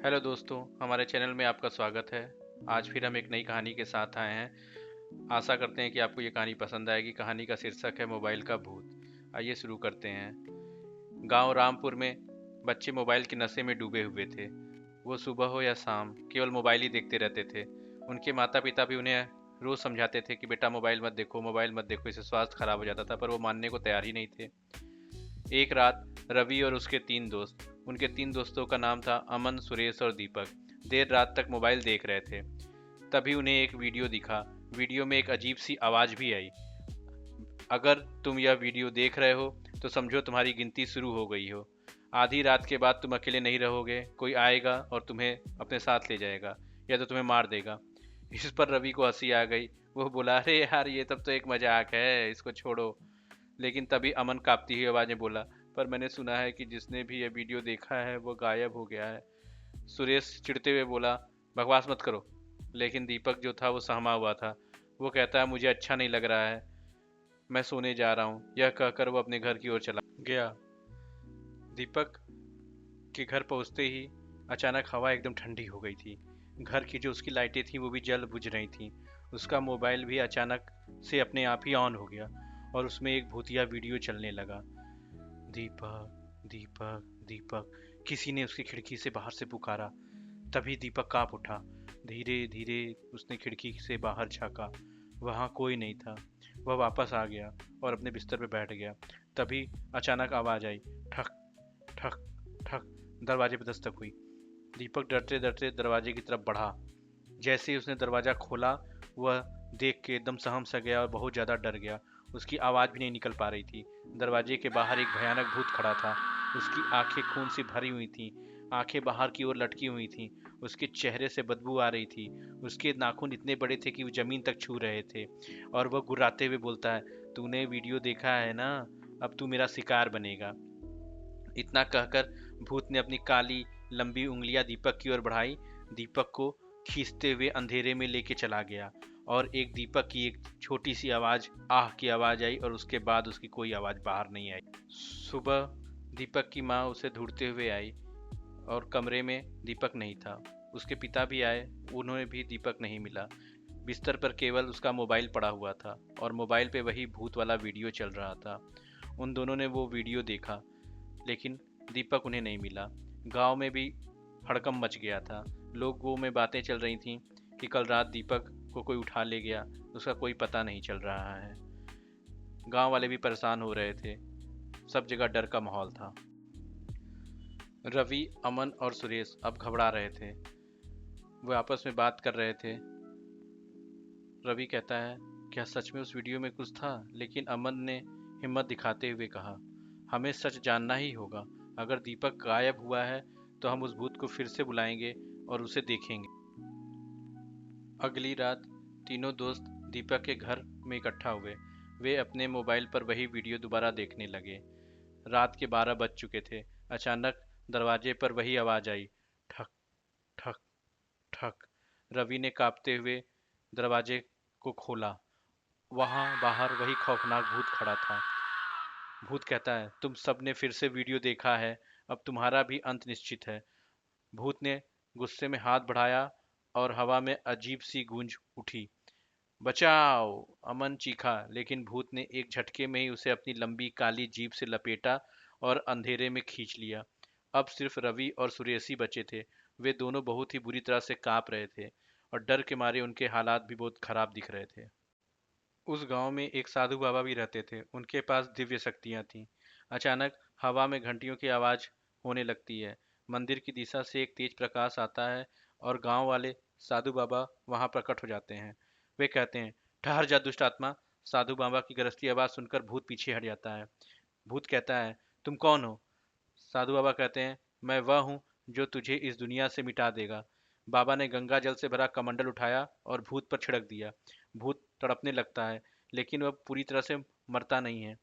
Hello दोस्तों, हमारे channel में आपका स्वागत है। आज फिर हम एक नई कहानी के साथ आए हैं। आशा करते हैं कि आपको ये कहानी पसंद आएगी। कहानी का शीर्षक है मोबाइल का भूत। आइए शुरू करते हैं। गांव रामपुर में बच्चे मोबाइल के नशे में डूबे हुए थे। वो सुबह हो या शाम केवल मोबाइल ही देखते रहते थे। उनके माता पिता भी उन्हें रोज समझाते थे कि बेटा मोबाइल मत देखो, इससे स्वास्थ्य खराब हो जाता था, पर वो मानने को तैयार ही नहीं थे। एक रात रवि और उसके तीन दोस्त, उनके तीन दोस्तों का नाम था अमन, सुरेश और दीपक, देर रात तक मोबाइल देख रहे थे। तभी उन्हें एक वीडियो दिखा। वीडियो में एक अजीब सी आवाज भी आई। अगर तुम यह वीडियो देख रहे हो तो समझो तुम्हारी गिनती शुरू हो गई हो। आधी रात के बाद तुम अकेले नहीं रहोगे, कोई आएगा और तुम्हें अपने साथ ले जाएगा, या तो तुम्हें मार देगा। इस पर रवि को हंसी आ गई। वो बोला, अरे यार, ये तब तो एक मजाक है, इसको छोड़ो। लेकिन तभी अमन कांपती हुई आवाज में बोला, पर मैंने सुना है कि जिसने भी ये वीडियो देखा है वो गायब हो गया है। सुरेश चिढ़ते हुए बोला, बकवास मत करो। लेकिन दीपक जो था वो सहमा हुआ था। वो कहता है, मुझे अच्छा नहीं लग रहा है, मैं सोने जा रहा हूँ। यह कहकर वो अपने घर की ओर चला गया। दीपक के घर पहुंचते ही अचानक हवा एकदम ठंडी हो गई थी। घर की जो उसकी लाइटें थी वो भी जल बुझ रही थी। उसका मोबाइल भी अचानक से अपने आप ही ऑन हो गया और उसमें एक भूतिया वीडियो चलने लगा। दीपक, दीपक, दीपक, किसी ने उसकी खिड़की से बाहर से पुकारा। तभी दीपक कांप उठा। धीरे धीरे उसने खिड़की से बाहर झांका। वहां कोई नहीं था। वह वापस आ गया और अपने बिस्तर पर बैठ गया। तभी अचानक आवाज आई, ठक ठक ठक। दरवाजे पर दस्तक हुई। दीपक डरते डरते दरवाजे की तरफ बढ़ा। जैसे ही उसने दरवाजा खोला, वह देख के एकदम सहम सा गया और बहुत ज्यादा डर गया। उसकी आवाज भी नहीं निकल पा रही थी। दरवाजे के बाहर एक भयानक भूत खड़ा था। उसकी आंखें खून से भरी हुई थीं। आंखें बाहर की ओर लटकी हुई थीं। उसके चेहरे से बदबू आ रही थी। उसके नाखून इतने बड़े थे कि वो जमीन तक छू रहे थे। और वह गुर्राते हुए बोलता है, तूने वीडियो देखा है ना, अब तू मेरा शिकार बनेगा। इतना कहकर भूत ने अपनी काली लंबी उंगलियां दीपक की ओर बढ़ाई। दीपक को खींचते हुए अंधेरे में लेके चला गया। और एक दीपक की एक छोटी सी आवाज, आह की आवाज आई, और उसके बाद उसकी कोई आवाज बाहर नहीं आई। सुबह दीपक की माँ उसे ढूंढते हुए आई और कमरे में दीपक नहीं था। उसके पिता भी आए, उन्हें भी दीपक नहीं मिला। बिस्तर पर केवल उसका मोबाइल पड़ा हुआ था और मोबाइल पे वही भूत वाला वीडियो चल रहा था। उन दोनों ने वो वीडियो देखा, लेकिन दीपक उन्हें नहीं मिला। गांव में भी हड़कंप मच गया था। लोगों में बातें चल रही थीं कि कल रात दीपक को कोई उठा ले गया, उसका कोई पता नहीं चल रहा है। गांव वाले भी परेशान हो रहे थे। सब जगह डर का माहौल था। रवि, अमन और सुरेश अब घबरा रहे थे। वे आपस में बात कर रहे थे। रवि कहता है, क्या सच में उस वीडियो में कुछ था? लेकिन अमन ने हिम्मत दिखाते हुए कहा, हमें सच जानना ही होगा। अगर दीपक गायब हुआ है तो हम उस भूत को फिर से बुलाएंगे और उसे देखेंगे। अगली रात तीनों दोस्त दीपक के घर में इकट्ठा हुए। वे अपने मोबाइल पर वही वीडियो दोबारा देखने लगे। रात के 12 बज चुके थे। अचानक दरवाजे पर वही आवाज आई, ठक ठक ठक। रवि ने कांपते हुए दरवाजे को खोला। वहां बाहर वही खौफनाक भूत खड़ा था। भूत कहता है, तुम सब ने फिर से वीडियो देखा है, अब तुम्हारा भी अंत निश्चित है। भूत ने गुस्से में हाथ बढ़ाया और हवा में अजीब सी गूंज उठी। बचाओ! अमन चीखा, लेकिन भूत ने एक झटके में ही उसे अपनी लंबी काली जीभ से लपेटा और अंधेरे में खींच लिया। अब सिर्फ रवि और सुरेश ही बचे थे। वे दोनों बहुत ही बुरी तरह से कांप रहे थे और डर के मारे उनके हालात भी बहुत खराब दिख रहे थे। उस गांव में एक साधु बाबा भी रहते थे। उनके पास दिव्य शक्तियां थीं। अचानक हवा में घंटियों की आवाज होने लगती है। मंदिर की दिशा से एक तेज प्रकाश आता है और गांव वाले साधु बाबा वहां प्रकट हो जाते हैं। वे कहते हैं, ठहर जा दुष्ट आत्मा। साधु बाबा की गरजती आवाज सुनकर भूत पीछे हट जाता है। भूत कहता है, तुम कौन हो? साधु बाबा कहते हैं, मैं वह हूँ जो तुझे इस दुनिया से मिटा देगा। बाबा ने गंगा जल से भरा कमंडल उठाया और भूत पर छिड़क दिया। भूत तड़पने लगता है, लेकिन वह पूरी तरह से मरता नहीं है।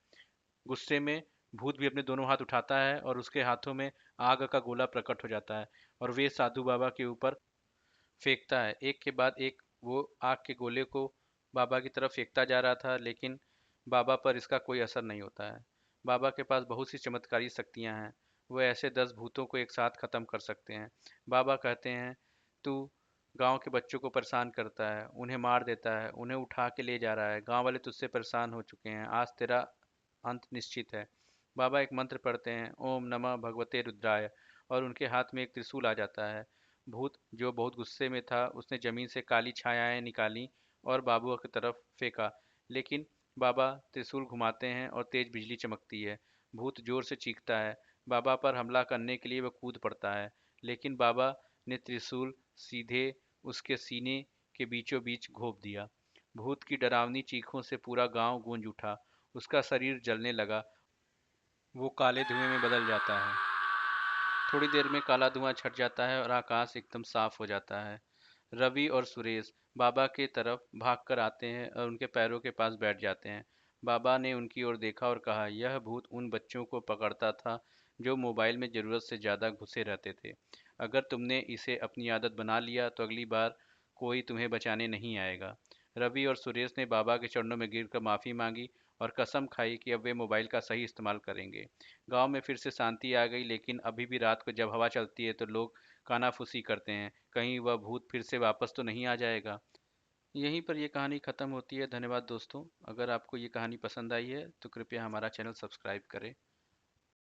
गुस्से में भूत भी अपने दोनों हाथ उठाता है और उसके हाथों में आग का गोला प्रकट हो जाता है और वे साधु बाबा के ऊपर फेंकता है। एक के बाद एक वो आग के गोले को बाबा की तरफ फेंकता जा रहा था, लेकिन बाबा पर इसका कोई असर नहीं होता है। बाबा के पास बहुत सी चमत्कारी शक्तियां हैं। वह ऐसे 10 भूतों को एक साथ खत्म कर सकते हैं। बाबा कहते हैं, तू गांव के बच्चों को परेशान करता है, उन्हें मार देता है, उन्हें उठा के ले जा रहा है। गांव वाले तुझसे परेशान हो चुके हैं, आज तेरा अंत निश्चित है। बाबा एक मंत्र पढ़ते हैं, ओम नमः भगवते रुद्राय, और उनके हाथ में एक त्रिशूल आ जाता है। भूत, जो बहुत गुस्से में था, उसने जमीन से काली छायाएं निकाली और बाबू की तरफ फेंका। लेकिन बाबा त्रिशूल घुमाते हैं और तेज बिजली चमकती है। भूत जोर से चीखता है। बाबा पर हमला करने के लिए वह कूद पड़ता है, लेकिन बाबा ने त्रिशूल सीधे उसके सीने के बीचों बीच घोंप दिया। भूत की डरावनी चीखों से पूरा गांव गूंज उठा। उसका शरीर जलने लगा, वो काले धुएं में बदल जाता है। थोड़ी देर में काला धुआं छट जाता है और आकाश एकदम साफ हो जाता है। रवि और सुरेश बाबा के तरफ भागकर आते हैं और उनके पैरों के पास बैठ जाते हैं। बाबा ने उनकी ओर देखा और कहा, यह भूत उन बच्चों को पकड़ता था जो मोबाइल में ज़रूरत से ज़्यादा घुसे रहते थे। अगर तुमने इसे अपनी आदत बना लिया तो अगली बार कोई तुम्हें बचाने नहीं आएगा। रवि और सुरेश ने बाबा के चरणों में गिरकर माफ़ी मांगी और कसम खाई कि अब वे मोबाइल का सही इस्तेमाल करेंगे। गांव में फिर से शांति आ गई, लेकिन अभी भी रात को जब हवा चलती है तो लोग कानाफूसी करते हैं, कहीं वह भूत फिर से वापस तो नहीं आ जाएगा। यहीं पर यह कहानी ख़त्म होती है। धन्यवाद दोस्तों। अगर आपको ये कहानी पसंद आई है तो कृपया हमारा चैनल सब्सक्राइब करें।